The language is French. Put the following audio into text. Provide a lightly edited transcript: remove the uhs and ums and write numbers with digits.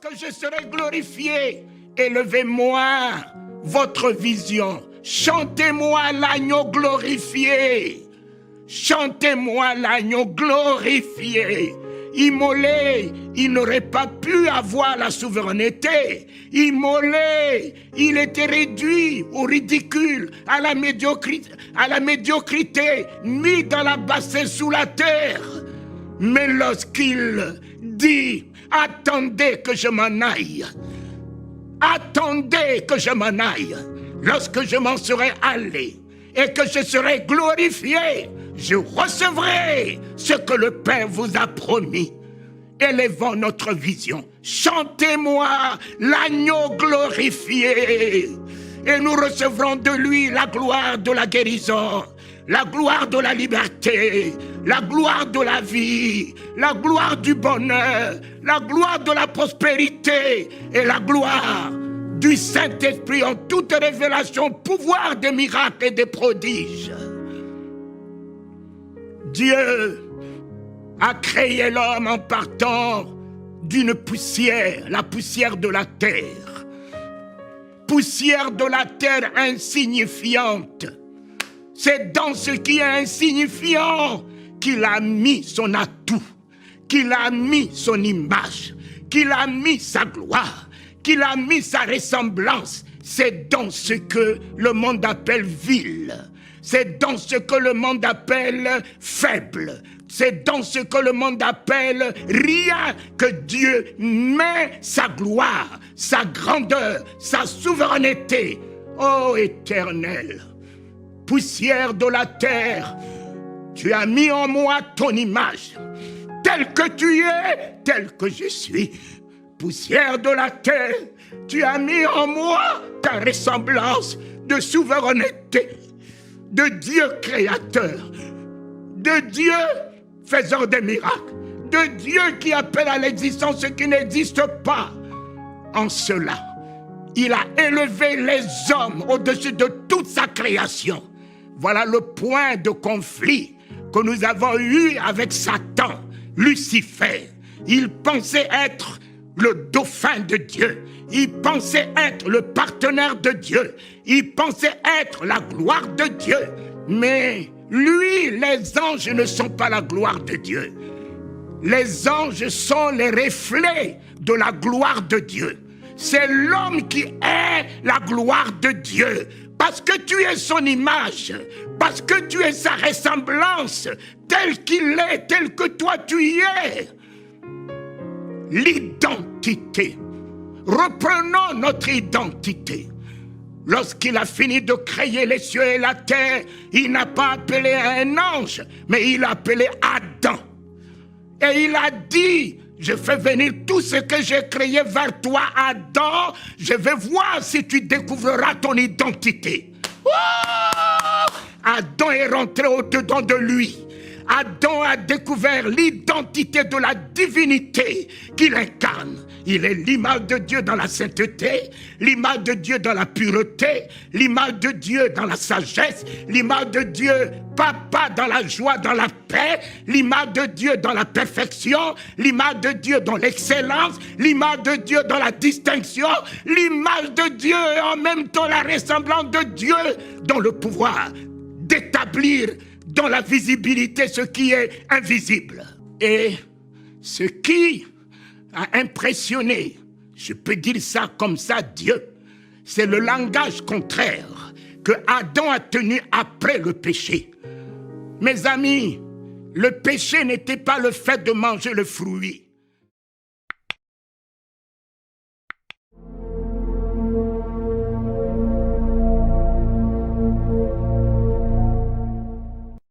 lorsque je serai glorifié, élevez-moi votre vision. Chantez-moi l'agneau glorifié. Chantez-moi l'agneau glorifié. Immolé, il n'aurait pas pu avoir la souveraineté. Immolé, il était réduit au ridicule, à la médiocrité, mis dans la bassesse sous la terre. Mais lorsqu'il dit, attendez que je m'en aille, attendez que je m'en aille, lorsque je m'en serai allé et que je serai glorifié, je recevrai ce que le Père vous a promis. Élevons notre vision. Chantez-moi l'agneau glorifié. Et nous recevrons de lui la gloire de la guérison, la gloire de la liberté, la gloire de la vie, la gloire du bonheur, la gloire de la prospérité et la gloire du Saint-Esprit en toute révélation, pouvoir des miracles et des prodiges. Dieu a créé l'homme en partant d'une poussière, la poussière de la terre. Poussière de la terre insignifiante. C'est dans ce qui est insignifiant qu'il a mis son atout, qu'il a mis son image, qu'il a mis sa gloire, qu'il a mis sa ressemblance. C'est dans ce que le monde appelle vil. C'est dans ce que le monde appelle faible. C'est dans ce que le monde appelle rien que Dieu met sa gloire, sa grandeur, sa souveraineté. Ô Éternel, poussière de la terre, tu as mis en moi ton image. Tel que tu es, tel que je suis. Poussière de la terre, tu as mis en moi ta ressemblance de souveraineté, de Dieu créateur, de Dieu faiseur des miracles, de Dieu qui appelle à l'existence ce qui n'existe pas. En cela, il a élevé les hommes au-dessus de toute sa création. Voilà le point de conflit que nous avons eu avec Satan, Lucifer. Il pensait être le dauphin de Dieu. Il pensait être le partenaire de Dieu. Il pensait être la gloire de Dieu. Mais lui, les anges ne sont pas la gloire de Dieu. Les anges sont les reflets de la gloire de Dieu. C'est l'homme qui est la gloire de Dieu. Parce que tu es son image, parce que tu es sa ressemblance, tel qu'il est, tel que toi tu y es. L'identité. Reprenons notre identité. Lorsqu'il a fini de créer les cieux et la terre, il n'a pas appelé un ange, mais il a appelé Adam. Et il a dit, je fais venir tout ce que j'ai créé vers toi, Adam. Je vais voir si tu découvriras ton identité. Oh! Adam est rentré au-dedans de lui. Adam a découvert l'identité de la divinité qu'il incarne. Il est l'image de Dieu dans la sainteté, l'image de Dieu dans la pureté, l'image de Dieu dans la sagesse, l'image de Dieu, papa, dans la joie, dans la paix, l'image de Dieu dans la perfection, l'image de Dieu dans l'excellence, l'image de Dieu dans la distinction, l'image de Dieu et en même temps la ressemblance de Dieu dans le pouvoir d'établir dans la visibilité ce qui est invisible. Et ce qui a impressionné, je peux dire ça comme ça, Dieu, c'est le langage contraire que Adam a tenu après le péché. Mes amis, le péché n'était pas le fait de manger le fruit.